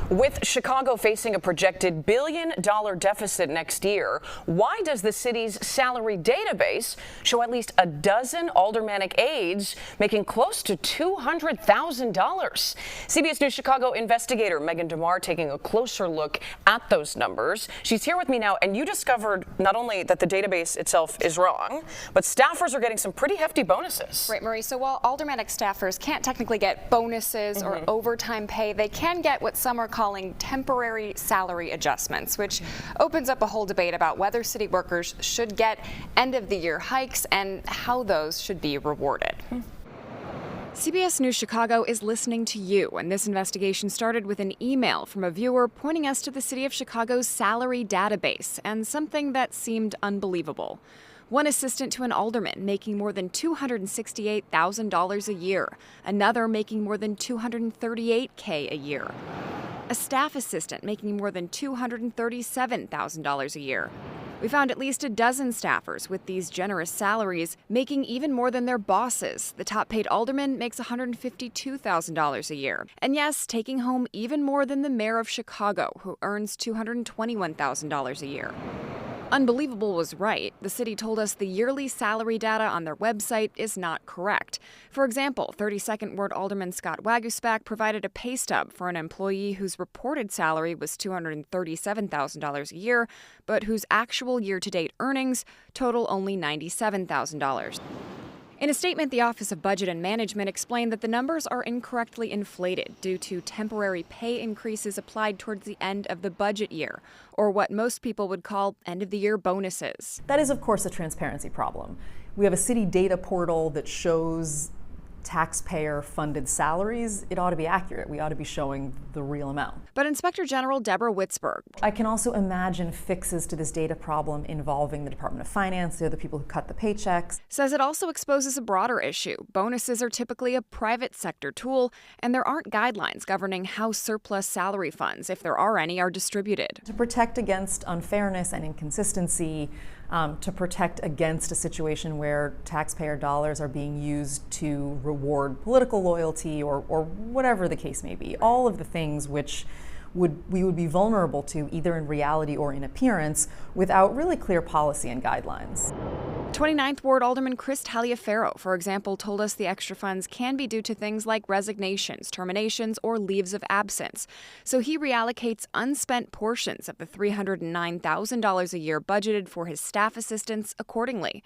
With Chicago facing a projected $1 billion deficit next year, why does the city's salary database show at least a dozen aldermanic aides making close to $200,000? CBS News Chicago investigator Megan DeMar taking a closer look at those numbers. She's here with me now, and you discovered not only that the database itself is wrong, but staffers are getting some pretty hefty bonuses. Right, Marie. So while aldermanic staffers can't technically get bonuses or overtime pay, they can get what some are calling temporary salary adjustments, which opens up a whole debate about whether city workers should get end-of-the-year hikes and how those should be rewarded. CBS News Chicago is listening to you, and this investigation started with an email from a viewer pointing us to the City of Chicago's salary database and something that seemed unbelievable. One assistant to an alderman making more than $268,000 a year, another making more than $238K a year. A staff assistant making more than $237,000 a year. We found at least a dozen staffers with these generous salaries making even more than their bosses. The top paid alderman makes $152,000 a year. And yes, taking home even more than the mayor of Chicago, who earns $221,000 a year. Unbelievable was right. The city told us the yearly salary data on their website is not correct. For example, 32nd Ward Alderman Scott Waguspak provided a pay stub for an employee whose reported salary was $237,000 a year, but whose actual year-to-date earnings total only $97,000. In a statement, the Office of Budget and Management explained that the numbers are incorrectly inflated due to temporary pay increases applied towards the end of the budget year, or what most people would call end-of-the-year bonuses. That is, of course, a transparency problem. We have a city data portal that shows taxpayer-funded salaries. It ought to be accurate. We ought to be showing the real amount. But Inspector General Deborah Witzberg. I can also imagine fixes to this data problem involving the Department of Finance, they're the people who cut the paychecks. Says it also exposes a broader issue. Bonuses are typically a private sector tool, and there aren't guidelines governing how surplus salary funds, if there are any, are distributed. To protect against unfairness and inconsistency, to protect against a situation where taxpayer dollars are being used to reward political loyalty or whatever the case may be. All of the things which we would be vulnerable to either in reality or in appearance without really clear policy and guidelines. 29th Ward Alderman Chris Taliaferro, for example, told us the extra funds can be due to things like resignations, terminations, or leaves of absence. So he reallocates unspent portions of the $309,000 a year budgeted for his staff assistants accordingly.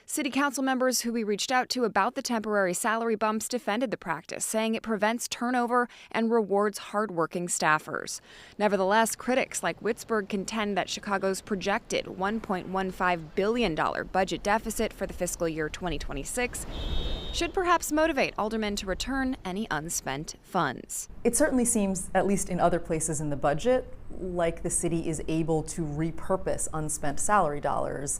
City council members who we reached out to about the temporary salary bumps defended the practice, saying it prevents turnover and rewards hardworking staffers. Nevertheless, critics like Witzberg contend that Chicago's projected $1.15 billion budget deficit for the fiscal year 2026 should perhaps motivate aldermen to return any unspent funds. It certainly seems, at least in other places in the budget, like the city is able to repurpose unspent salary dollars.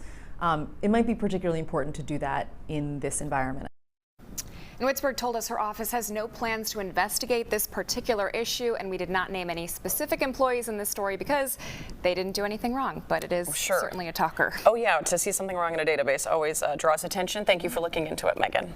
It might be particularly important to do that in this environment. And Witzberg told us her office has no plans to investigate this particular issue, and we did not name any specific employees in this story because they didn't do anything wrong, but it is certainly a talker. Oh yeah, to see something wrong in a database always draws attention. Thank you for looking into it, Megan.